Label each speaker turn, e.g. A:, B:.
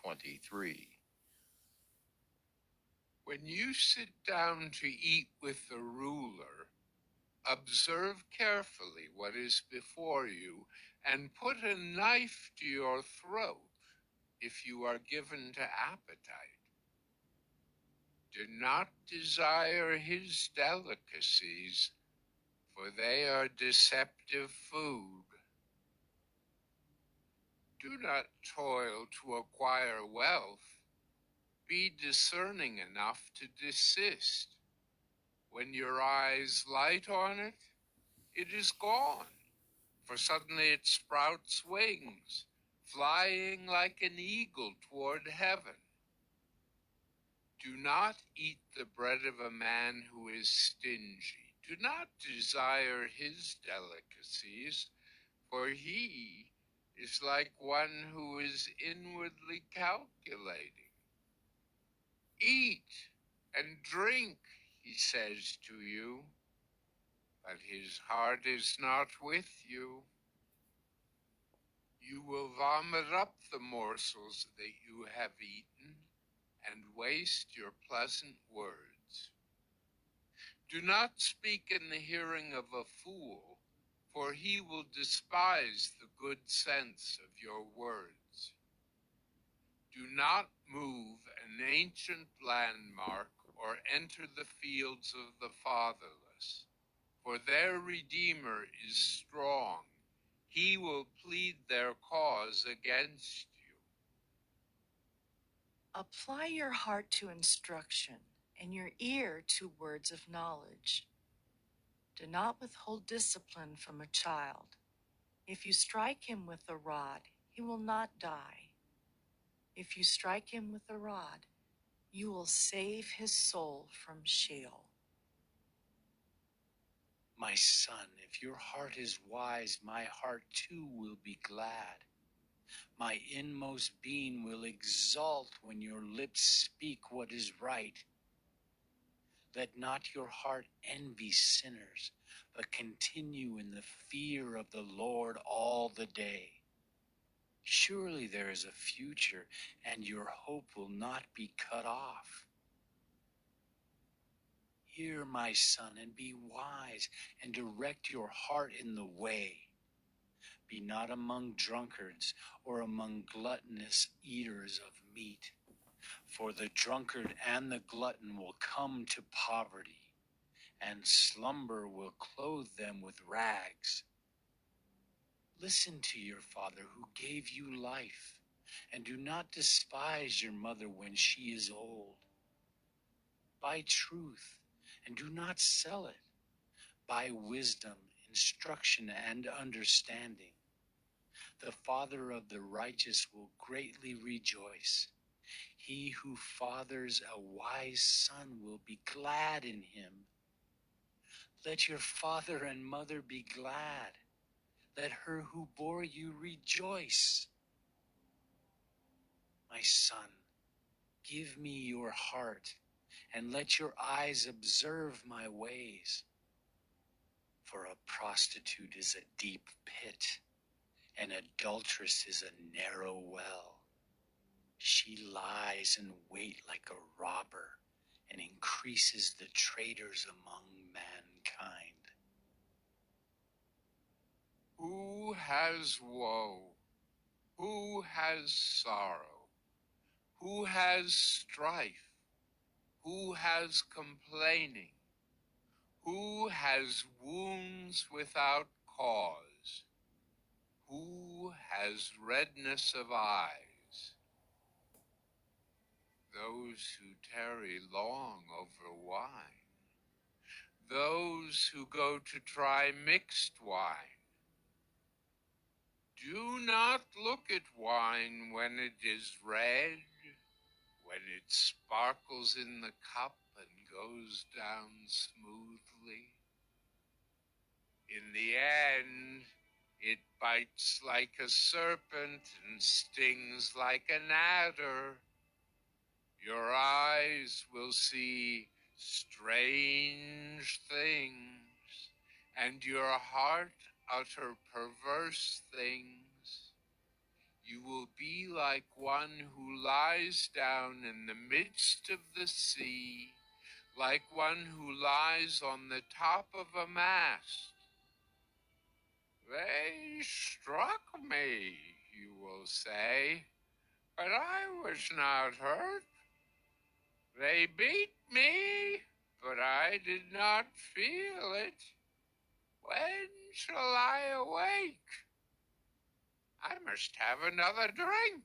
A: 23.
B: When you sit down to eat with the ruler, observe carefully what is before you, and put a knife to your throat if you are given to appetite. Do not desire his delicacies, for they are deceptive food. Do not toil to acquire wealth. Be discerning enough to desist. When your eyes light on it, it is gone, for suddenly it sprouts wings, flying like an eagle toward heaven. Do not eat the bread of a man who is stingy. Do not desire his delicacies, for he is like one who is inwardly calculating. Eat and drink, he says to you, but his heart is not with you. You will vomit up the morsels that you have eaten and waste your pleasant words. Do not speak in the hearing of a fool, for he will despise the good sense of your words. Do not move an ancient landmark or enter the fields of the fatherless, for their Redeemer is strong. He will plead their cause against you.
C: Apply your heart to instruction and your ear to words of knowledge. Do not withhold discipline from a child. If you strike him with a rod, he will not die. If you strike him with a rod, you will save his soul from Sheol.
D: My son, if your heart is wise, my heart too will be glad. My inmost being will exult when your lips speak what is right. Let not your heart envy sinners, but continue in the fear of the Lord all the day. Surely there is a future, and your hope will not be cut off. Hear, my son, and be wise, and direct your heart in the way. Be not among drunkards or among gluttonous eaters of meat, for the drunkard and the glutton will come to poverty, and slumber will clothe them with rags. Listen to your father who gave you life, and do not despise your mother when she is old. Buy truth, and do not sell it. Buy wisdom, instruction, and understanding. The father of the righteous will greatly rejoice. He who fathers a wise son will be glad in him. Let your father and mother be glad. Let her who bore you rejoice. My son, give me your heart, and let your eyes observe my ways. For a prostitute is a deep pit, an adulteress is a narrow well. She lies in wait like a robber and increases the traitors among mankind.
B: Who has woe? Who has sorrow? Who has strife? Who has complaining? Who has wounds without cause? Who has redness of eyes? Those who tarry long over wine. Those who go to try mixed wine. Do not look at wine when it is red, when it sparkles in the cup and goes down smoothly. In the end, it bites like a serpent and stings like an adder. Your eyes will see strange things, and your heart utter perverse things. You will be like one who lies down in the midst of the sea, like one who lies on the top of a mast. They struck me, you will say, but I was not hurt. They beat me, but I did not feel it. When shall I awake? I must have another drink.